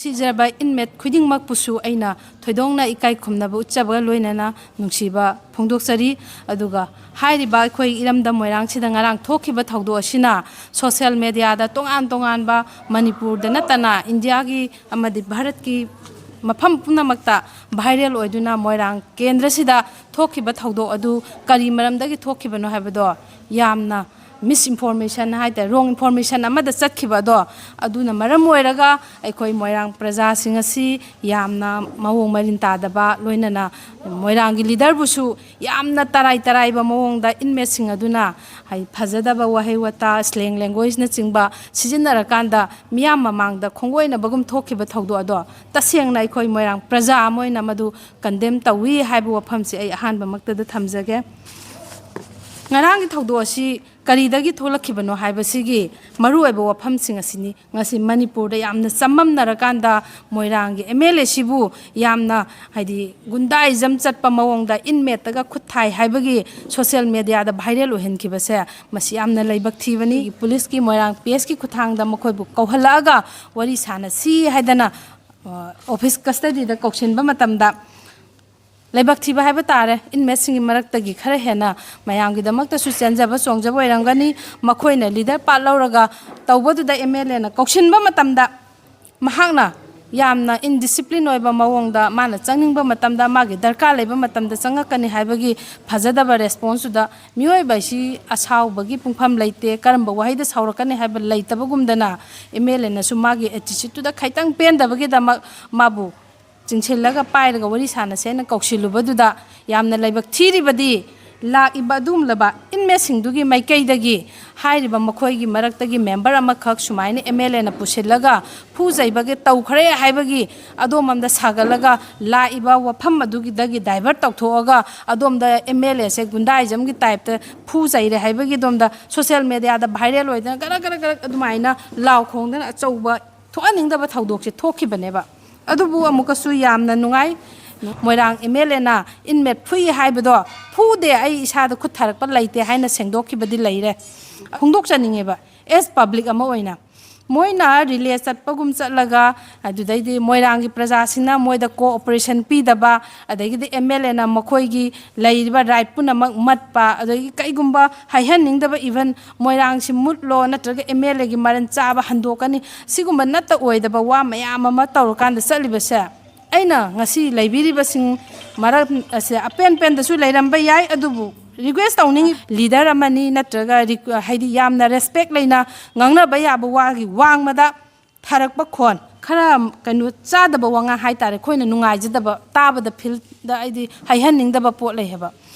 ꯁꯤꯖꯔꯕ ꯏꯟꯃꯦꯠ ꯈꯨꯗꯤꯡꯃꯛꯄꯨꯁꯨ ꯑꯩꯅ ꯊꯣꯏꯗꯣꯛꯅ ꯏꯀꯥꯏ ꯈꯨꯝꯅꯕ ꯎꯠꯆꯕꯒ ꯂꯣꯏꯅꯅ ꯅꯨꯡꯁꯤꯕ ꯐꯣꯡꯗꯣꯛꯆꯔꯤ ꯑꯗꯨꯒ ꯍꯥꯏꯔꯤꯕ ꯑꯩꯈꯣꯏ ꯏꯔꯝꯗꯝ ꯃꯣꯏꯔꯥꯡꯁꯤꯗ ꯉꯔꯥꯡ ꯊꯣꯛꯈꯤꯕ ꯊꯧꯗꯣꯛ ꯑꯁꯤꯅ ꯁꯣꯁꯤꯌꯦꯜ ꯃꯦꯗꯤꯌꯥꯗ ꯇꯣꯉꯥꯟꯕ ꯃꯅꯤꯄꯨꯔꯗ ꯅꯠꯇꯅ ꯏꯟꯗꯤꯌꯥꯒꯤ ꯑꯃꯗꯤ ꯚꯥꯔꯠꯀꯤ ꯃꯐꯝ ꯄꯨꯝꯅꯃꯛꯇ ꯚꯥꯏꯔꯦꯜ ꯑꯣꯏꯗꯨꯅ ꯃꯣꯏꯔꯥꯡ ꯀꯦꯟꯗ꯭ꯔꯁꯤꯗ ꯊꯣꯛꯈꯤꯕ ꯊꯧꯗꯣꯛ ꯑꯗꯨ ꯀꯔꯤ ꯃꯔꯝꯗꯒꯤ ꯊꯣꯛꯈꯤꯕꯅꯣ ꯍꯥꯏꯕꯗꯣ ꯌꯥꯝꯅ ꯃꯤꯁꯏꯟꯐꯣꯔꯃꯦꯁꯟ ꯍꯥꯏꯇꯥꯔꯦ ꯔꯣꯡ ꯏꯟꯐꯣꯔꯃꯦꯁꯟ ꯑꯃꯗ ꯆꯠꯈꯤꯕ ꯑꯗꯣ ꯑꯗꯨꯅ ꯃꯔꯝ ꯑꯣꯏꯔꯒ ꯑꯩꯈꯣꯏ ꯃꯣꯏꯔꯥꯡ ꯄ꯭ꯔꯖꯥꯁꯤꯡ ꯑꯁꯤ ꯌꯥꯝꯅ ꯃꯑꯣꯡ ꯃꯔꯤꯟ ꯇꯥꯗꯕ ꯂꯣꯏꯅꯅ ꯃꯣꯏꯔꯥꯡꯒꯤ ꯂꯤꯗꯔꯕꯨꯁꯨ ꯌꯥꯝꯅ ꯇꯔꯥꯏꯕ ꯃꯑꯣꯡꯗ ꯏꯟꯃꯦꯠꯁꯤꯡ ꯑꯗꯨꯅ ꯐꯖꯗꯕ ꯋꯥꯍꯩ ꯋꯥꯇꯥ ꯁ꯭ꯂꯦꯡ ꯂꯦꯡꯒ꯭ꯋꯦꯖꯅꯆꯤꯡꯕ ꯁꯤꯖꯤꯟꯅꯔꯀꯥꯟꯗ ꯃꯤꯌꯥꯝ ꯃꯃꯥꯡꯗ ꯈꯣꯡꯒꯣꯏꯅꯕꯒꯨꯝ ꯊꯣꯛꯈꯤꯕ ꯊꯧꯗꯣꯛ ꯑꯗꯣ ꯇꯁꯦꯡꯅ ꯑꯩꯈꯣꯏ ꯃꯣꯏꯔꯥꯡ ꯄ꯭ꯔꯖꯥ ꯑꯃ ꯑꯣꯏꯅ ꯃꯗꯨ ꯀꯟꯗꯦꯝ ꯇꯧꯏ ꯍꯥꯏꯕ ꯋꯥꯐꯝꯁꯤ ꯑꯩ ꯑꯍꯥꯟꯕꯃꯛꯇꯗ ꯊꯝꯖꯒꯦ ꯉꯔꯥꯡꯒꯤ ꯊꯧꯗꯣꯛ ꯑꯁꯤ ꯀꯔꯤꯗꯒꯤ ꯊꯣꯛꯂꯛꯈꯤꯕꯅꯣ ꯍꯥꯏꯕꯁꯤꯒꯤ ꯃꯔꯨꯑꯣꯏꯕ ꯋꯥꯐꯝꯁꯤꯡ ꯑꯁꯤꯅꯤ ꯉꯁꯤ ꯃꯅꯤꯄꯨꯔꯗ ꯌꯥꯝꯅ ꯆꯃꯝꯅꯔꯀꯥꯟꯗ ꯃꯣꯏꯔꯥꯡꯒꯤ MLA ꯁꯤꯕꯨ ꯌꯥꯝꯅ ꯍꯥꯏꯗꯤ ꯒꯨꯟꯗꯥꯏꯖꯝ ꯆꯠꯄ ꯃꯑꯣꯡꯗ ꯏꯟꯃꯦꯠꯇꯒ ꯈꯨꯠ ꯊꯥꯏ ꯍꯥꯏꯕꯒꯤ ꯁꯣꯁꯤꯌꯦꯜ ꯃꯦꯗꯤꯌꯥꯗ ꯚꯥꯏꯔꯦꯜ ꯑꯣꯏꯍꯟꯈꯤꯕꯁꯦ ꯃꯁꯤ ꯌꯥꯝꯅ ꯂꯥꯏꯕꯛ ꯊꯤꯕꯅꯤ ꯄꯨꯂꯤꯁꯀꯤ ꯃꯣꯏꯔꯥꯡ PSꯀꯤ ꯈꯨꯠꯊꯥꯡꯗ ꯃꯈꯣꯏꯕꯨ ꯀꯧꯍꯜꯂꯛꯑꯒ ꯋꯥꯔꯤ ꯁꯥꯟꯅꯁꯤ ꯍꯥꯏꯗꯅ ꯑꯣꯐꯤꯁ ꯀꯁꯇꯗꯤꯗ ꯀꯧꯁꯤꯟꯕ ꯃꯇꯝꯗ ꯂꯥꯏꯕꯛ ꯊꯤꯕ ꯍꯥꯏꯕ ꯇꯥꯔꯦ ꯏꯟꯃꯦꯠꯁꯤꯡꯒꯤ ꯃꯔꯛꯇꯒꯤ ꯈꯔ ꯍꯦꯟꯅ ꯃꯌꯥꯝꯒꯤꯗꯃꯛꯇꯁꯨ ꯆꯦꯟꯖꯕ ꯆꯣꯡꯖꯕ ꯑꯣꯏꯔꯝꯒꯅꯤ ꯃꯈꯣꯏꯅ ꯂꯤꯗꯔ ꯄꯥꯔꯠ ꯂꯧꯔꯒ ꯇꯧꯕꯗꯨꯗ MLA ꯅ ꯀꯧꯁꯤꯟꯕ ꯃꯇꯝꯗ ꯃꯍꯥꯛꯅ ꯌꯥꯝꯅ ꯏꯟꯗꯤꯁꯤꯄ꯭ꯂꯤꯟ ꯑꯣꯏꯕ ꯃꯑꯣꯡꯗ ꯃꯥꯅ ꯆꯪꯅꯤꯡꯕ ꯃꯇꯝꯗ ꯃꯥꯒꯤ ꯗꯔꯀꯥꯔ ꯂꯩꯕ ꯃꯇꯝꯗ ꯆꯪꯉꯛꯀꯅꯤ ꯍꯥꯏꯕꯒꯤ ꯐꯖꯗꯕ ꯔꯦꯁꯄꯣꯟꯁꯇꯨꯗ ꯃꯤꯑꯣꯏꯕ ꯑꯁꯤ ꯑꯁꯥꯎꯕꯒꯤ ꯄꯨꯡꯐꯝ ꯂꯩꯇꯦ ꯀꯔꯝꯕ ꯋꯥꯍꯩꯗ ꯁꯥꯎꯔꯛꯀꯅꯤ ꯍꯥꯏꯕ ꯂꯩꯇꯕꯒꯨꯝꯗꯅ MLA ꯅꯁꯨ ꯃꯥꯒꯤ ꯑꯦꯇꯤꯆꯨꯠꯇꯨꯗ ꯈꯤꯇꯪ ꯄꯦꯟꯗꯕꯒꯤꯗꯃꯛ ꯃꯥꯕꯨ ꯆꯤꯡꯁꯤꯜꯂꯒ ꯄꯥꯏꯔꯒ ꯋꯥꯔꯤ ꯁꯥꯟꯅꯁꯦꯅ ꯀꯧꯁꯤꯜꯂꯨꯕꯗꯨꯗ ꯌꯥꯝꯅ ꯂꯥꯏꯕꯛ ꯊꯤꯔꯤꯕꯗꯤ ꯂꯥꯛꯏꯕ ꯑꯗꯨꯒꯨꯝꯂꯕ ꯏꯟꯃꯦꯠꯁꯤꯡꯗꯨꯒꯤ ꯃꯥꯏꯀꯩꯗꯒꯤ ꯍꯥꯏꯔꯤꯕ ꯃꯈꯣꯏꯒꯤ ꯃꯔꯛꯇꯒꯤ ꯃꯦꯝꯕꯔ ꯑꯃꯈꯛ ꯁꯨꯃꯥꯏꯅ MLA ꯅ ꯄꯨꯁꯤꯜꯂꯒ ꯐꯨꯖꯩꯕꯒꯤ ꯇꯧꯈ꯭ꯔꯦ ꯍꯥꯏꯕꯒꯤ ꯑꯗꯣꯝꯗ ꯁꯥꯒꯠꯂꯒ ꯂꯥꯛꯏꯕ ꯋꯥꯐꯝ ꯑꯗꯨꯒꯤꯗꯒꯤ ꯗꯥꯏꯚꯔꯠ ꯇꯧꯊꯣꯛꯑꯒ ꯑꯗꯣꯝꯗ MLA ꯁꯦ ꯒꯨꯟꯗꯥꯏꯖꯝꯒꯤ ꯇꯥꯏꯞꯇ ꯐꯨꯖꯩꯔꯦ ꯍꯥꯏꯕꯒꯤ ꯑꯗꯣꯝꯗ ꯁꯣꯁꯤꯌꯦꯜ ꯃꯦꯗꯤꯌꯥꯗ ꯚꯥꯏꯔꯦꯜ ꯑꯣꯏꯗꯅ ꯒꯔ ꯑꯗꯨꯃꯥꯏꯅ ꯂꯥꯎ ꯈꯣꯡꯗꯅ ꯑꯆꯧꯕ ꯊꯣꯛꯍꯟꯅꯤꯡꯗꯕ ꯊꯧꯗꯣꯛꯁꯦ ꯊꯣꯛꯈꯤꯕꯅꯦꯕ ꯑꯗꯨꯕꯨ ꯑꯃꯨꯛꯀꯁꯨ ꯌꯥꯝꯅ ꯅꯨꯡꯉꯥꯏ ꯃꯣꯏꯔꯥꯡ MLA ꯅ ꯏꯟꯃꯦꯠ ꯐꯨꯏ ꯍꯥꯏꯕꯗꯣ ꯐꯨꯗꯦ ꯑꯩ ꯏꯁꯥꯗ ꯈꯨꯠ ꯊꯥꯔꯛꯄ ꯂꯩꯇꯦ ꯍꯥꯏꯅ ꯁꯦꯡꯗꯣꯛꯈꯤꯕꯗꯤ ꯂꯩꯔꯦ ꯐꯣꯡꯗꯣꯛꯆꯅꯤꯡꯉꯦꯕ ꯑꯦꯁ ꯄꯕ꯭ꯂꯤꯛ ꯑꯃ ꯑꯣꯏꯅ ꯃꯣꯏꯅ ꯔꯤꯂꯦ ꯆꯠꯄꯒꯨꯝ ꯆꯠꯂꯒ ꯑꯗꯨꯗꯩꯗꯤ ꯃꯣꯏꯔꯥꯡꯒꯤ ꯄ꯭ꯔꯖꯥꯁꯤꯡꯅ ꯃꯣꯏꯗ ꯀꯣꯑꯣꯄꯔꯦꯁꯟ ꯄꯤꯗꯕ ꯑꯗꯒꯤꯗꯤ MLA ꯅ ꯃꯈꯣꯏꯒꯤ ꯂꯩꯔꯤꯕ ꯔꯥꯏꯠ ꯄꯨꯝꯅꯃꯛ ꯃꯠꯄ ꯑꯗꯒꯤ ꯀꯩꯒꯨꯝꯕ ꯍꯥꯏꯍꯟꯅꯤꯡꯗꯕ ꯏꯚꯟ ꯃꯣꯏꯔꯥꯡꯁꯤ ꯃꯨꯠꯂꯣ ꯅꯠꯇ꯭ꯔꯒ MLA ꯒꯤ ꯃꯔꯟ ꯆꯥꯕ ꯍꯟꯗꯣꯛꯀꯅꯤ ꯁꯤꯒꯨꯝꯕ ꯅꯠꯇ ꯑꯣꯏꯗꯕ ꯋꯥ ꯃꯌꯥꯝ ꯑꯃ ꯇꯧꯔꯀꯥꯟꯗ ꯆꯠꯂꯤꯕꯁꯦ ꯑꯩꯅ ꯉꯁꯤ ꯂꯩꯕꯤꯔꯤꯕꯁꯤꯡ ꯃꯔꯛ ꯑꯁꯦ ꯑꯄꯦꯟꯗꯁꯨ ꯂꯩꯔꯝꯕ ꯌꯥꯏ ꯑꯗꯨꯕꯨ ꯔꯤꯀ꯭ꯋꯦꯁ ꯇꯧꯅꯤꯡꯉꯤ ꯂꯤꯗꯔ ꯑꯃꯅꯤ ꯅꯠꯇ꯭ꯔꯒ ꯍꯥꯏꯗꯤ ꯌꯥꯝꯅ ꯔꯦꯁꯄꯦꯛ ꯂꯩꯅ ꯉꯥꯡꯅꯕ ꯌꯥꯕ ꯋꯥꯒꯤ ꯋꯥꯡꯃꯗ ꯊꯥꯔꯛꯄ ꯈꯣꯟ ꯈꯔ ꯀꯩꯅꯣ ꯆꯥꯗꯕ ꯋꯥꯉꯥꯡ ꯍꯥꯏꯇꯥꯔꯦ ꯑꯩꯈꯣꯏꯅ ꯅꯨꯡꯉꯥꯏꯖꯗꯕ ꯇꯥꯕꯗ ꯐꯤꯜꯗ ꯑꯩꯗꯤ ꯍꯩꯍꯟꯅꯤꯡꯗꯕ ꯄꯣꯠ ꯂꯩ ꯍꯥꯏꯕ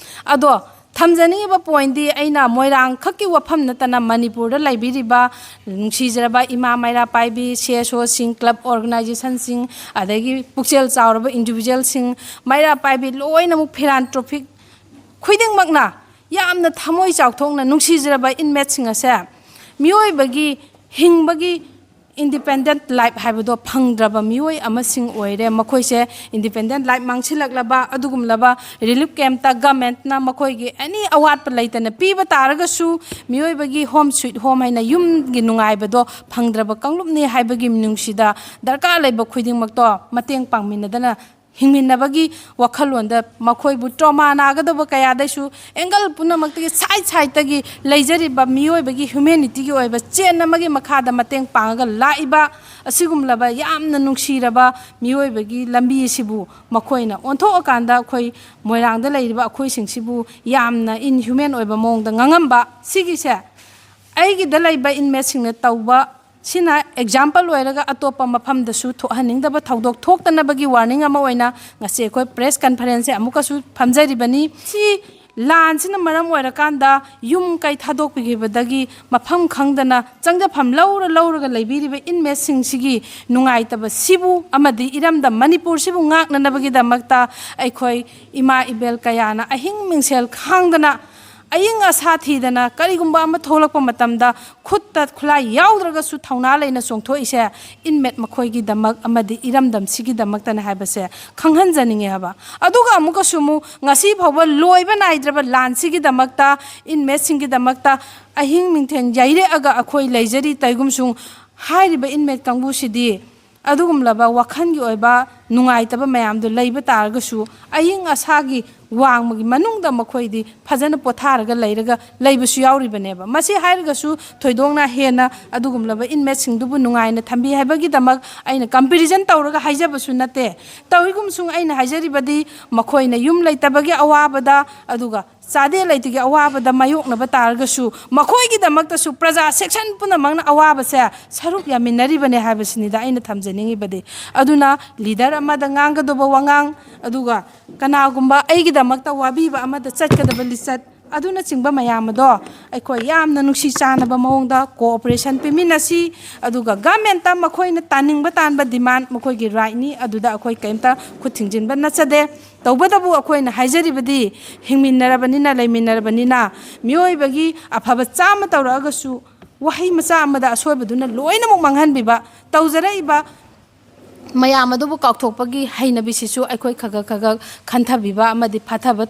ꯑꯗꯣ ꯊꯝꯖꯅꯤꯡꯉꯤꯕ ꯄꯣꯏꯟꯗꯤ ꯑꯩꯅ ꯃꯣꯏꯔꯥꯡ ꯈꯛꯀꯤ ꯋꯥꯐꯝ ꯅꯠꯇꯅ ꯃꯅꯤꯄꯨꯔꯗ ꯂꯩꯕꯤꯔꯤꯕ ꯅꯨꯡꯁꯤꯖꯔꯕ ꯏꯃꯥ ꯃꯩꯔꯥ ꯄꯥꯏꯕꯤ CSOꯁꯤꯡ ꯀ꯭ꯂꯕ ꯑꯣꯔꯒꯅꯥꯏꯖꯦꯁꯟꯁꯤꯡ ꯑꯗꯒꯤ ꯄꯨꯛꯆꯦꯜ ꯆꯥꯎꯔꯕ ꯏꯟꯗꯤꯕꯤꯖꯨꯋꯦꯜꯁꯤꯡ ꯃꯩꯔꯥ ꯄꯥꯏꯕꯤ ꯂꯣꯏꯅꯃꯛ ꯐꯤꯂꯥꯟꯊ꯭ꯔꯣꯄꯤꯛ ꯈꯨꯗꯤꯡꯃꯛꯅ ꯌꯥꯝꯅ ꯊꯃꯣꯏ ꯆꯥꯎꯊꯣꯛꯅ ꯅꯨꯡꯁꯤꯖꯔꯕ ꯏꯟꯃꯦꯠꯁꯤꯡ ꯑꯁꯦ ꯃꯤꯑꯣꯏꯕꯒꯤ ꯍꯤꯡꯕꯒꯤ ꯏꯟꯗꯤꯄꯦꯟꯗꯦꯟꯠ ꯂꯥꯏꯐ ꯍꯥꯏꯕꯗꯣ ꯐꯪꯗ꯭ꯔꯕ ꯃꯤꯑꯣꯏ ꯑꯃꯁꯤꯡ ꯑꯣꯏꯔꯦ ꯃꯈꯣꯏꯁꯦ ꯏꯟꯗꯤꯄꯦꯟꯗꯦꯟꯠ ꯂꯥꯏꯐ ꯃꯥꯡꯁꯤꯜꯂꯛꯂꯕ ꯑꯗꯨꯒꯨꯝꯂꯕ ꯔꯤꯂꯤꯐ ꯀꯦꯝꯞꯇ ꯒꯚꯔꯟꯃꯦꯟꯠꯅ ꯃꯈꯣꯏꯒꯤ ꯑꯦꯅꯤ ꯑꯋꯥꯠꯄ ꯂꯩꯇꯅ ꯄꯤꯕ ꯇꯥꯔꯒꯁꯨ ꯃꯤꯑꯣꯏꯕꯒꯤ ꯍꯣꯝ ꯁ꯭ꯋꯤꯠ ꯍꯣꯝ ꯍꯥꯏꯅ ꯌꯨꯝꯒꯤ ꯅꯨꯡꯉꯥꯏꯕꯗꯣ ꯐꯪꯗ꯭ꯔꯕ ꯀꯥꯡꯂꯨꯞꯅꯤ ꯍꯥꯏꯕꯒꯤ ꯃꯤꯅꯨꯡꯁꯤꯗ ꯗꯔꯀꯥꯔ ꯂꯩꯕ ꯈꯨꯗꯤꯡꯃꯛꯇꯣ ꯃꯇꯦꯡ ꯄꯥꯡꯃꯤꯟꯅꯗꯅ ꯍꯤꯡꯃꯤꯟꯅꯕꯒꯤ ꯋꯥꯈꯜꯂꯣꯟꯗ ꯃꯈꯣꯏꯕꯨ ꯇ꯭ꯔꯣꯃꯥ ꯅꯥꯒꯗꯕ ꯀꯌꯥꯗꯁꯨ ꯑꯦꯡꯒꯜ ꯄꯨꯝꯅꯃꯛꯇꯒꯤ ꯁꯥꯏꯠꯇꯒꯤ ꯂꯩꯖꯔꯤꯕ ꯃꯤꯑꯣꯏꯕꯒꯤ ꯍ꯭ꯌꯨꯃꯦꯅꯤꯇꯤꯒꯤ ꯑꯣꯏꯕ ꯆꯦꯟ ꯑꯃꯒꯤ ꯃꯈꯥꯗ ꯃꯇꯦꯡ ꯄꯥꯡꯉꯒ ꯂꯥꯛꯏꯕ ꯑꯁꯤꯒꯨꯝꯂꯕ ꯌꯥꯝꯅ ꯅꯨꯡꯁꯤꯔꯕ ꯃꯤꯑꯣꯏꯕꯒꯤ ꯂꯝꯕꯤ ꯑꯁꯤꯕꯨ ꯃꯈꯣꯏꯅ ꯑꯣꯟꯊꯣꯛꯑꯀꯥꯟꯗ ꯑꯩꯈꯣꯏ ꯃꯣꯏꯔꯥꯡꯗ ꯂꯩꯔꯤꯕ ꯑꯩꯈꯣꯏꯁꯤꯡꯁꯤꯕꯨ ꯌꯥꯝꯅ ꯏꯟꯍ꯭ꯌꯨꯃꯦꯟ ꯑꯣꯏꯕ ꯃꯑꯣꯡꯗ ꯉꯥꯡꯉꯝꯕ ꯁꯤꯒꯤꯁꯦ ꯑꯩꯒꯤꯗ ꯂꯩꯕ ꯏꯟꯃꯦꯠꯁꯤꯡꯅ ꯇꯧꯕ ꯁꯤꯅ ꯑꯦꯛꯖꯥꯝꯄꯜ ꯑꯣꯏꯔꯒ ꯑꯇꯣꯞꯄ ꯃꯐꯝꯗꯁꯨ ꯊꯣꯛꯍꯟꯅꯤꯡꯗꯕ ꯊꯧꯗꯣꯛ ꯊꯣꯛꯇꯅꯕꯒꯤ ꯋꯥꯔꯅꯤꯡ ꯑꯃ ꯑꯣꯏꯅ ꯉꯁꯤ ꯑꯩꯈꯣꯏ ꯄ꯭ꯔꯦꯁ ꯀꯟꯐꯔꯦꯟꯁꯁꯦ ꯑꯃꯨꯛꯀꯁꯨ ꯐꯝꯖꯔꯤꯕꯅꯤ ꯁꯤ ꯂꯥꯟꯁꯤꯅ ꯃꯔꯝ ꯑꯣꯏꯔꯀꯥꯟꯗ ꯌꯨꯝ ꯀꯩ ꯊꯥꯗꯣꯛꯄꯤꯈꯤꯕꯗꯒꯤ ꯃꯐꯝ ꯈꯪꯗꯅ ꯆꯪꯖꯐꯝ ꯂꯧꯔꯒ ꯂꯩꯕꯤꯔꯤꯕ ꯏꯟꯃꯦꯠꯁꯤꯡꯁꯤꯒꯤ ꯅꯨꯡꯉꯥꯏꯇꯕ ꯁꯤꯕꯨ ꯑꯃꯗꯤ ꯏꯔꯝꯗꯝ ꯃꯅꯤꯄꯨꯔꯁꯤꯕꯨ ꯉꯥꯛꯅꯅꯕꯒꯤꯗꯃꯛꯇ ꯑꯩꯈꯣꯏ ꯏꯃꯥ ꯏꯕꯦꯜ ꯀꯌꯥꯅ ꯑꯍꯤꯡ ꯃꯤꯡꯁꯦꯜ ꯈꯥꯡꯗꯅ ꯑꯏꯪ ꯑꯁꯥ ꯊꯤꯗꯅ ꯀꯔꯤꯒꯨꯝꯕ ꯑꯃ ꯊꯣꯛꯂꯛꯄ ꯃꯇꯝꯗ ꯈꯨꯠꯇ ꯈꯨꯠꯂꯥꯏ ꯌꯥꯎꯗ꯭ꯔꯒꯁꯨ ꯊꯧꯅꯥ ꯂꯩꯅ ꯆꯣꯡꯊꯣꯛꯏꯁꯦ ꯏꯟꯃꯦꯠ ꯃꯈꯣꯏꯒꯤꯗꯃꯛ ꯑꯃꯗꯤ ꯏꯔꯝꯗꯝꯁꯤꯒꯤꯗꯃꯛꯇꯅꯦ ꯍꯥꯏꯕꯁꯦ ꯈꯪꯍꯟꯖꯅꯤꯡꯉꯦ ꯍꯥꯏꯕ ꯑꯗꯨꯒ ꯑꯃꯨꯛꯀꯁꯨ ꯉꯁꯤ ꯐꯥꯎꯕ ꯂꯣꯏꯕ ꯅꯥꯏꯗ꯭ꯔꯕ ꯂꯥꯟꯁꯤꯒꯤꯗꯃꯛꯇ ꯏꯟꯃꯦꯠꯁꯤꯡꯒꯤꯗꯃꯛꯇ ꯑꯍꯤꯡ ꯃꯤꯡꯊꯦꯟ ꯌꯩꯔꯛꯑꯒ ꯑꯩꯈꯣꯏ ꯂꯩꯖꯔꯤ ꯇꯩꯒꯨꯝꯁꯨꯡ ꯍꯥꯏꯔꯤꯕ ꯏꯟꯃꯦꯠ ꯀꯥꯡꯕꯨꯁꯤꯗꯤ ꯑꯗꯨꯒꯨꯝꯂꯕ ꯋꯥꯈꯜꯒꯤ ꯑꯣꯏꯕ ꯅꯨꯡꯉꯥꯏꯇꯕ ꯃꯌꯥꯝꯗꯨ ꯂꯩꯕ ꯇꯥꯔꯒꯁꯨ ꯑꯏꯪ ꯑꯁꯥꯒꯤ ꯋꯥꯡꯃꯒꯤ ꯃꯅꯨꯡꯗ ꯃꯈꯣꯏꯗꯤ ꯐꯖꯅ ꯄꯣꯊꯥꯔꯒ ꯂꯩꯔꯒ ꯂꯩꯕꯁꯨ ꯌꯥꯎꯔꯤꯕꯅꯦꯕ ꯃꯁꯤ ꯍꯥꯏꯔꯒꯁꯨ ꯊꯣꯏꯗꯣꯛꯅ ꯍꯦꯟꯅ ꯑꯗꯨꯒꯨꯝꯂꯕ ꯏꯟꯃꯦꯠꯁꯤꯡꯗꯨꯕꯨ ꯅꯨꯡꯉꯥꯏꯅ ꯊꯝꯕꯤ ꯍꯥꯏꯕꯒꯤꯗꯃꯛ ꯑꯩꯅ ꯀꯝꯄꯦꯔꯤꯖꯟ ꯇꯧꯔꯒ ꯍꯥꯏꯖꯕꯁꯨ ꯅꯠꯇꯦ ꯇꯧꯔꯤꯒꯨꯝꯁꯨꯡ ꯑꯩꯅ ꯍꯥꯏꯖꯔꯤꯕꯗꯤ ꯃꯈꯣꯏꯅ ꯌꯨꯝ ꯂꯩꯇꯕꯒꯤ ꯑꯋꯥꯕꯗ ꯑꯗꯨꯒ ꯆꯥꯗꯦ ꯂꯩꯇꯦꯒꯤ ꯑꯋꯥꯕꯗ ꯃꯥꯌꯣꯛꯅꯕ ꯇꯥꯔꯒꯁꯨ ꯃꯈꯣꯏꯒꯤꯗꯃꯛꯇꯁꯨ ꯄ꯭ꯔꯖꯥ ꯁꯦꯛꯁꯟ ꯄꯨꯝꯅꯃꯛꯅ ꯑꯋꯥꯕꯁꯦ ꯁꯔꯨꯛ ꯌꯥꯃꯤꯟꯅꯔꯤꯕꯅꯦ ꯍꯥꯏꯕꯁꯤꯅꯤꯗ ꯑꯩꯅ ꯊꯝꯖꯅꯤꯡꯉꯤꯕꯗꯤ ꯑꯗꯨꯅ ꯂꯤꯗꯔ ꯑꯃꯗ ꯉꯥꯡꯒꯗꯕ ꯋꯥꯉꯥꯡ ꯑꯗꯨꯒ ꯀꯅꯥꯒꯨꯝꯕ ꯑꯩꯒꯤꯗꯃꯛꯇ ꯋꯥꯕꯤꯕ ꯑꯃꯗ ꯆꯠꯀꯗꯕ ꯂꯤꯆꯠ ꯑꯗꯨꯅꯆꯤꯡꯕ ꯃꯌꯥꯝ ꯑꯗꯣ ꯑꯩꯈꯣꯏ ꯌꯥꯝꯅ ꯅꯨꯡꯁꯤ ꯆꯥꯟꯅꯕ ꯃꯑꯣꯡꯗ ꯀꯣꯑꯣꯄꯔꯦꯁꯟ ꯄꯤꯃꯤꯟꯅꯁꯤ ꯑꯗꯨꯒ ꯒꯃꯦꯟꯇ ꯃꯈꯣꯏꯅ ꯇꯥꯅꯤꯡꯕ ꯇꯥꯟꯕ ꯗꯤꯃꯥꯟ ꯃꯈꯣꯏꯒꯤ ꯔꯥꯏꯠꯅꯤ ꯑꯗꯨꯗ ꯑꯩꯈꯣꯏ ꯀꯩꯝꯇ ꯈꯨꯠ ꯊꯤꯡꯖꯤꯟꯕ ꯅꯠꯆꯗꯦ ꯇꯧꯕꯇꯕꯨ ꯑꯩꯈꯣꯏꯅ ꯍꯥꯏꯖꯔꯤꯕꯗꯤ ꯍꯤꯡꯃꯤꯟꯅꯔꯕꯅꯤꯅ ꯂꯩꯃꯤꯟꯅꯔꯕꯅꯤꯅ ꯃꯤꯑꯣꯏꯕꯒꯤ ꯑꯐꯕ ꯆꯥꯝꯃ ꯇꯧꯔꯛꯑꯒꯁꯨ ꯋꯥꯍꯩ ꯃꯆꯥ ꯑꯃꯗ ꯑꯁꯣꯏꯕꯗꯨꯅ ꯂꯣꯏꯅꯃꯛ ꯃꯥꯡꯍꯟꯕꯤꯕ ꯇꯧꯖꯔꯛꯏꯕ ꯃꯌꯥꯝ ꯑꯗꯨꯕꯨ ꯀꯥꯎꯊꯣꯛꯄꯒꯤ ꯍꯩꯅꯕꯤꯁꯤꯁꯨ ꯑꯩꯈꯣꯏ ꯈꯒ ꯈꯟꯊꯕꯤꯕ ꯑꯃꯗꯤ ꯐꯊꯕ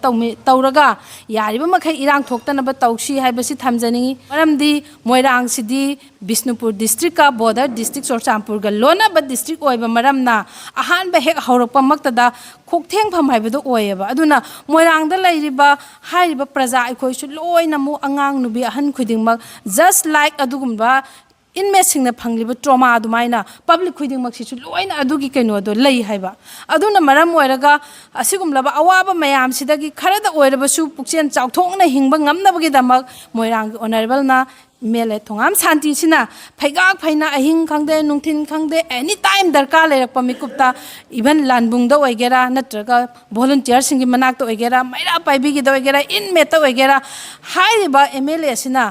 ꯇꯧꯔꯒ ꯌꯥꯔꯤꯕ ꯃꯈꯩ ꯏꯔꯥꯡ ꯊꯣꯛꯇꯅꯕ ꯇꯧꯁꯤ ꯍꯥꯏꯕꯁꯤ ꯊꯝꯖꯅꯤꯡꯉꯤ ꯃꯔꯝꯗꯤ ꯃꯣꯏꯔꯥꯡꯁꯤꯗꯤ ꯕꯤꯁꯅꯨꯄꯨꯔ ꯗꯤꯁꯇ꯭ꯔꯤꯛꯀ ꯕꯣꯔꯗꯔ ꯗꯤꯁꯇ꯭ꯔꯤꯛ ꯆꯨꯔꯆꯥꯟꯄꯨꯔꯒ ꯂꯣꯟꯅꯕ ꯗꯤꯁꯇ꯭ꯔꯤꯛ ꯑꯣꯏꯕ ꯃꯔꯝꯅ ꯑꯍꯥꯟꯕ ꯍꯦꯛ ꯍꯧꯔꯛꯄꯃꯛꯇꯗ ꯀꯣꯛꯊꯦꯡꯐꯝ ꯍꯥꯏꯕꯗꯨ ꯑꯣꯏꯌꯦꯕ ꯑꯗꯨꯅ ꯃꯣꯏꯔꯥꯡꯗ ꯂꯩꯔꯤꯕ ꯍꯥꯏꯔꯤꯕ ꯄ꯭ꯔꯖꯥ ꯑꯩꯈꯣꯏꯁꯨ ꯂꯣꯏꯅꯃꯛ ꯑꯉꯥꯡ ꯅꯨꯕꯤ ꯑꯍꯟ ꯈꯨꯗꯤꯡꯃꯛ ꯖꯁ ꯂꯥꯏꯛ ꯑꯗꯨꯒꯨꯝꯕ ꯏꯟꯃꯦꯠꯁꯤꯡꯅ ꯐꯪꯂꯤꯕ ꯇ꯭ꯔꯣꯃꯥ ꯑꯗꯨꯃꯥꯏꯅ ꯄꯕ꯭ꯂꯤꯛ ꯈꯨꯗꯤꯡꯃꯛꯁꯤꯁꯨ ꯂꯣꯏꯅ ꯑꯗꯨꯒꯤ ꯀꯩꯅꯣꯗꯣ ꯂꯩ ꯍꯥꯏꯕ ꯑꯗꯨꯅ ꯃꯔꯝ ꯑꯣꯏꯔꯒ ꯑꯁꯤꯒꯨꯝꯂꯕ ꯑꯋꯥꯕ ꯃꯌꯥꯝꯁꯤꯗꯒꯤ ꯈꯔꯗ ꯑꯣꯏꯔꯕꯁꯨ ꯄꯨꯛꯆꯦꯜ ꯆꯥꯎꯊꯣꯛꯅ ꯍꯤꯡꯕ ꯉꯝꯅꯕꯒꯤꯗꯃꯛ ꯃꯣꯏꯔꯥꯡꯒꯤ ꯑꯣꯅꯔꯦꯕꯜꯅ MLA ꯊꯣꯉꯥꯝ ꯁꯥꯟꯇꯤꯁꯤꯅ ꯐꯩꯒꯥꯛ ꯐꯩꯅ ꯑꯍꯤꯡ ꯈꯪꯗꯦ ꯅꯨꯡꯊꯤꯟ ꯈꯪꯗꯦ ꯑꯦꯅꯤ ꯇꯥꯏꯝ ꯗꯔꯀꯥꯔ ꯂꯩꯔꯛꯄ ꯃꯤꯀꯨꯞꯇ ꯏꯚꯟ ꯂꯥꯟꯕꯨꯡꯗ ꯑꯣꯏꯒꯦꯔꯥ ꯅꯠꯇ꯭ꯔꯒ ꯚꯣꯂꯨꯟꯇꯤꯌꯔꯁꯤꯡꯒꯤ ꯃꯅꯥꯛꯇ ꯑꯣꯏꯒꯦꯔꯥ ꯃꯩꯔꯥ ꯄꯥꯏꯕꯤꯒꯤꯗ ꯑꯣꯏꯒꯦꯔꯥ ꯏꯟꯃꯦꯠꯇ ꯑꯣꯏꯒꯦꯔꯥ ꯍꯥꯏꯔꯤꯕ MLA ꯑꯁꯤꯅ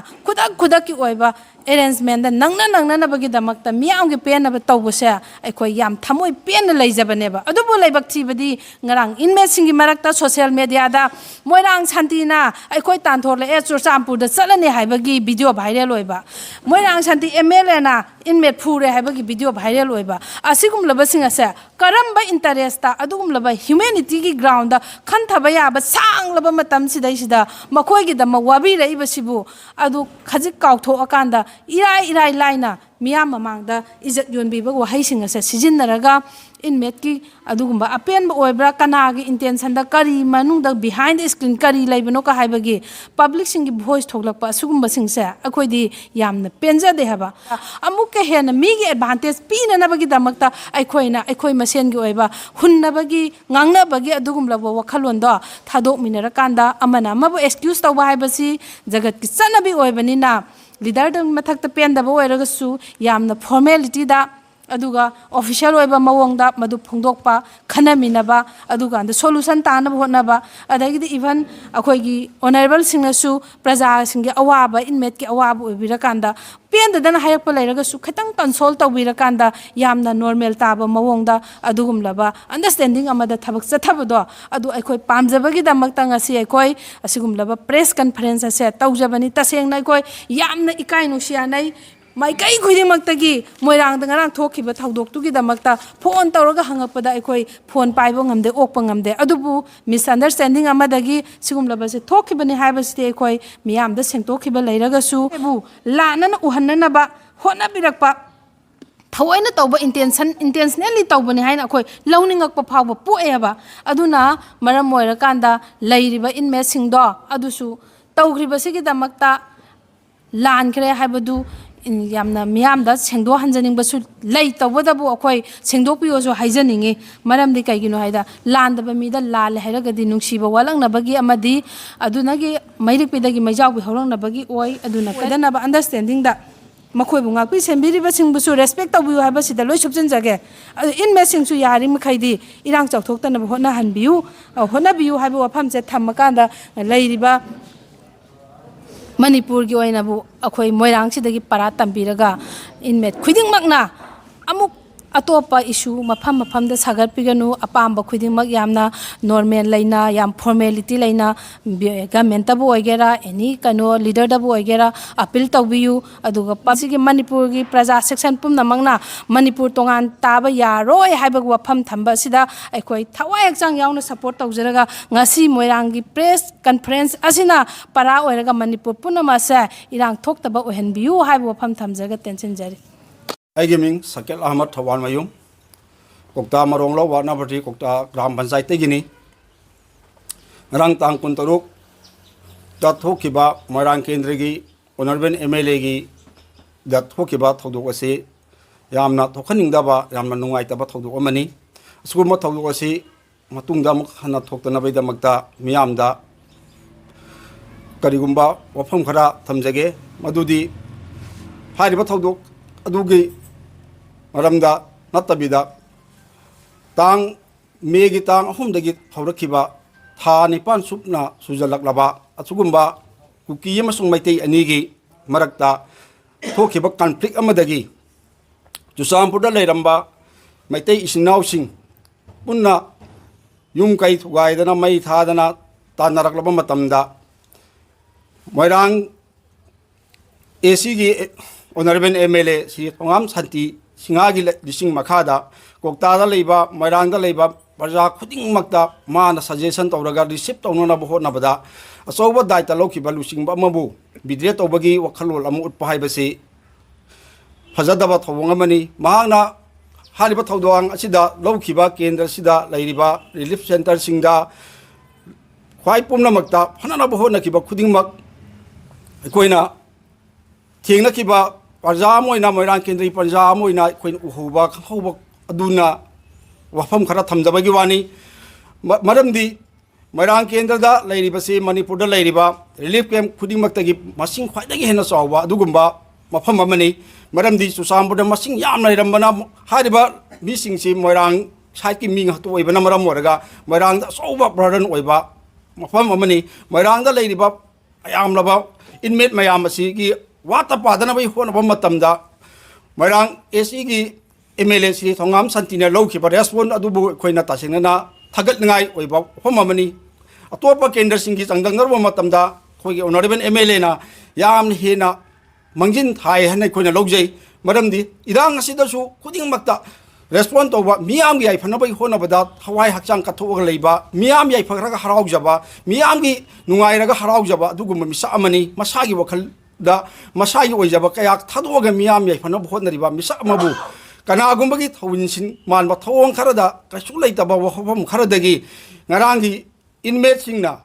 ꯈꯨꯗꯛꯀꯤ ꯑꯣꯏꯕ ꯑꯦꯔꯦꯟꯖꯃꯦꯟꯗ ꯅꯪꯅꯅꯕꯒꯤꯗꯃꯛꯇ ꯃꯤꯌꯥꯝꯒꯤ ꯄꯦꯟꯅꯕ ꯇꯧꯕꯁꯦ ꯑꯩꯈꯣꯏ ꯌꯥꯝ ꯊꯃꯣꯏ ꯄꯦꯟꯅ ꯂꯩꯖꯕꯅꯦꯕ ꯑꯗꯨꯕꯨ ꯂꯥꯏꯕꯛ ꯊꯤꯕꯗꯤ ꯉꯔꯥꯡ ꯏꯟꯃꯦꯠꯁꯤꯡꯒꯤ ꯃꯔꯛꯇ ꯁꯣꯁꯤꯌꯦꯜ ꯃꯦꯗꯤꯌꯥꯗ ꯃꯣꯏꯔꯥꯡ ꯁꯥꯟꯇꯤꯅ ꯑꯩꯈꯣꯏ ꯇꯥꯟꯊꯣꯛꯂꯛꯑꯦ ꯆꯨꯔꯆꯥꯟꯄꯨꯔꯗ ꯆꯠꯂꯅꯤ ꯍꯥꯏꯕꯒꯤ ꯚꯤꯗꯤꯑꯣ ꯚꯥꯏꯔꯦꯜ ꯑꯣꯏꯕ ꯃꯣꯏꯔꯥꯡ ꯁꯥꯟꯇꯤ MLAꯅ ꯏꯟꯃꯦꯠ ꯐꯨꯔꯦ ꯍꯥꯏꯕꯒꯤ ꯚꯤꯗꯤꯑꯣ ꯚꯥꯏꯔꯦꯜ ꯑꯣꯏꯕ ꯑꯁꯤꯒꯨꯝꯂꯕꯁꯤꯡ ꯑꯁꯦ ꯀꯔꯝꯕ ꯏꯟꯇꯔꯦꯁꯇ ꯑꯗꯨꯒꯨꯝꯂꯕ ꯍ꯭ꯌꯨꯃꯦꯅꯤꯇꯤꯒꯤ ꯒ꯭ꯔꯥꯎꯟꯗ ꯈꯟꯊꯕ ꯌꯥꯕ ꯁꯥꯡꯂꯕ ꯃꯇꯝꯁꯤꯗꯩꯁꯤꯗ ꯃꯈꯣꯏꯒꯤꯗꯃꯛ ꯋꯥꯕꯤꯔꯛꯏꯕꯁꯤꯕꯨ ꯑꯗꯨ ꯈꯖꯤꯛ ꯀꯥꯎꯊꯣꯛꯑꯀꯥꯟꯗ ꯏꯔꯥꯏ ꯂꯥꯏꯅ ꯃꯤꯌꯥꯝ ꯃꯃꯥꯡꯗ ꯏꯖꯠ ꯌꯣꯟꯕꯤꯕ ꯋꯥꯍꯩꯁꯤꯡ ꯑꯁꯦ ꯁꯤꯖꯤꯟꯅꯔꯒ inmate adugumba apenba oibra kanagi intention da kari manungda behind the screen kari laibano ka haibagi public singi voice thoglakpa asugumba singse akoidi yamna penja de haba amukke hena migi advantage pina nabagi damakta aikoi masen gi oiba hunnabagi ngangnabagi adugumla wakhalonda thadok minara kanda amana mabu excuse tawba haibasi jagat ki chanabi oibanina leader dang mathakta pendaba oiragasu yamna formality da aduga official oiba mawongda madu phongdokpa khanaminaba aduga and solution tanaba hotnaba adagi even akoigi honorable singnasu praja singi awaba inmate ki awaba oibirakanda penda dana hayakpa lairagasu khatang console tawbirakanda yamna normal taba mawongda adugumlaba understanding amada thabak chathabado adu aikoi pamjabagi damakta ngasi aikoi asigumlaba press conference ase tawjabani tasengna aikoi yamna ikai nusianai mai kai khudi maktagi moirang da ngarang thokhiba thaudok tugi damakta phone tawraga hangakpada aikoi phone paibo ngamde okpa ngamde adubu misunderstanding amadagi sigumlaba se thokhibani haibasti aikoi miyam da sengtokhiba leiraga su bu lanana uhannana ba hona birakpa thawaina tawba intentionally tawbani haina akoi launingakpa phawba poeba aduna maram moira kanda leiriba inmate singdo adusu tawgriba sigi damakta lan kre haibadu yamna miyamda sengdo hanjaning basu lei tawadabu akoi sengdo piyoso haijaningi maramdi kaigino haida landaba mida lal hairagadi nungsiba walangnabagi amadi adunagi mairikpidagi maijawbi hawlangnabagi oi aduna kadanaba understanding da makhoi bunga pi sembiriba singbusu respect tawbiyu haiba sida loi subjinjage in messing su yari mkhaidi irang chawthoktanaba hona hanbiyu hona biyu haiba wafamse thammakanda leiriba Manipur gi oina bu akhoi moirang sidagi para tambiraga inmate khuding makna amuk atopa issue mafam da sagar piganu apamba khuding mak yamna normal laina yam formality laina government tabu oigera any kano leader dabu oigera appeal tawbiyu aduga pasigi Manipur gi praja section pumna makna Manipur tongan taba yaroi haiba wafam thamba sida aikoi thawai ekjang yauna support tawjeraga ngasi moirang gi press conference asina para oiraga Manipur punama sa irang thoktaba ohenbiyu haiba wafam thamjaga tension jari Aigeming Sakil Ahmad Thawan Mayum Kokta Marong Law Nabati Kokta Gram Bansai Tegini Rang Tang Kuntaruk Dat Hokiba Marang Kendrigi Honorable MLA gi Dat Hokiba Todokasi Yamna Tokaning Daba Yamna Nungaitaba Todokamani Suguma Todokasi Matungda Hana Toktanabida Magda Miamda Karigumba Wapam Kara Tamjage Madudi Hariba Todok Adugi Maramda Natabida Tang Megi Tang Humdagi Horakiba Tha Nipan Supna Sujalak Laba Atsugumba Kuki Yamasung Maiti Anigi Marakta Tokiba conflict Amadagi Jusampuda Leramba Maiti is now sing Punna Yumkai Gaidana Mai Thadana Tanaraklaba Matamda Moirang ACG Honorable MLA Si Tongam Santi Singagi Lising Makada Koktada Leba Moiranga Leba Baja Kuting Makta Mana suggestion Toraga receipt on Naboho Nabada a sober diet Loki Balusing Bamabu Bidret Obagi Wakalo Amut Pahibasi Hazadaba Tawongamani Mahana Haliba Tawang Asida Lokiba Kendra Sida Ladiba Relief Center Singda Quai Pumna Makta Hananaboho Nakiba Kuding Mak Koina Tingna Kiba Pajamoina Moran Kendri Pajamoina Queen Uhuba Hoba Aduna Wafam Kara Tamzabagi Wani Madam Marang Kendra Lady Basi Manipur Lady Ba Relief Camp Kuding Maktagi Masing quite again a sawa Dugumba Mapamani Madam di Susam Buddha Masing Yam Rambana Hadiba missing si Moirang Saki Ming to Ibanamara Moraga Marang Soba Brother Oiba Mapamani Marang the Lady Bab Ayam Laba Inmate Mayamasi What a Padana Honamatamda Marang Esigi MLC Tongam Santina Loki but Respond Adubu Quina Tashinana Tagat Ngai Oiba Homamani a Topa Kendersingis and Dangar Matamda Kogi Honorable MLA Yam Hina Mangjin Thai Hanakuna Logje, Madam di Idang Sidasu, Kuding Makta, respond to what Miami Panabai Honabada, Hawaii Haksang Kato Leba, Miami Paraga Haraujaba, Miami Nuairaga Haraujaba, Dugum Misa Amani, Masagi Wakal, the Masai Wajaba Kayak, Tadoga Miami Panabonariba, Misa Mabu, Kanagumbagi, Hawinsin, Man, Baton Karada, Kasulata Bawahom Karadagi, Narangi, inmate Singna,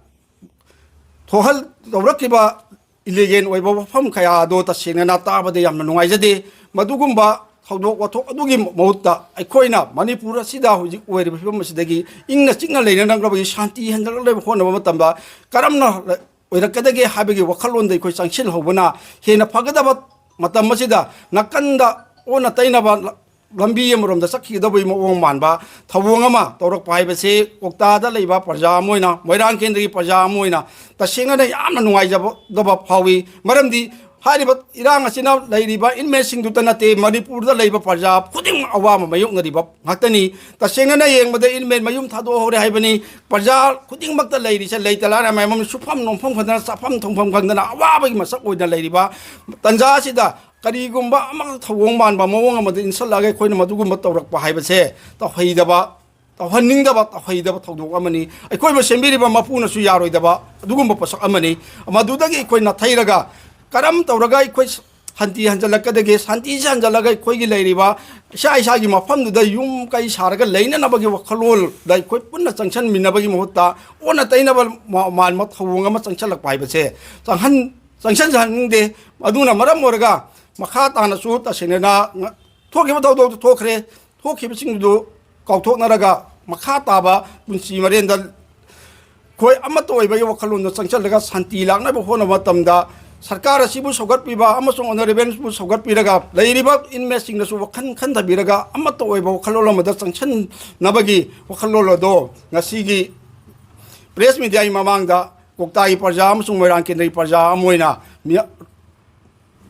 Tohal, the Rakiba. Illegal way from Kaya Dota Singana Taba de Yamanuaizade, Madugumba, Haudo, Adugi Mota, Ikoina, Manipura Sida, where the Masdegi, in the signal lane and Shanti and the level of Matamba, Karamna, with a Kadagi Habigi Wakalon, the Sanction Hovana, Hena Pagadaba, Matamasida, Nakanda, Ona Tainaba. Lambiam from the Saki W. Manba, Tawangama, Torok Pibase, Oktada Leba, Pajamoina, Moiran Kendri Pajamoina, the Shinga Yamanuaja, Doba Pawi, Madam di Haribat Iran Asina, Lady by inmessing to Tanate, Manipur, the Labor Paja, putting Awama Mayung Riba, Hatani, the Shinga Yang, but the inmate Mayum Tado Hibani, Paja, putting back the ladies and later, my mom Supam, no Pum, Sapam, Tom Pangana, Awabi Masak with the lady bar, Tanzasida. Karigumba among Tawongman, Bamong, and Insalaga, Queen Maduguma Torak Pahibase, Tahidaba, Tahanindaba, Tahidaba Tawamani, a Queen Sembiriba Mapuna Suyaro Daba, Dugumba Pasamani, Madudagi, Queen Tairaga, Karam Tauraga, Quest Hanti Hanjalaka, the guest, Hanti Hanjalaga, Quigi Ladiba, Shai Shagi Mapam, the Yum Kai Saraga, Lane and Abagi Wakalol, the Quipuna Sanction Minabagi Mota, one attainable man, Matawanga Sanchalak Pibase, Sanction de Maduna Maramorga. Makata na suta sinena talk about to talk re talk him do Kautok Naraga Makata ba Bunsi Marenda Koi Amato by Wakalun Sanction Santi Lang never Hona Matamda Sarkara Sibu Sogat Piba Amazon on the revenge Sogat Piraga Ladybug in messing the Suwakan Kanta Biraga Amato by Wakalola Mother Sanction Nabagi Wakalola do Nasigi Press Media Mamanga Koktai Pajam Sumaran Kendri Paja Moina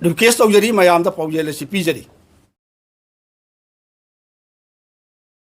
Request of Yeri Mayam the Pawjel Pizari.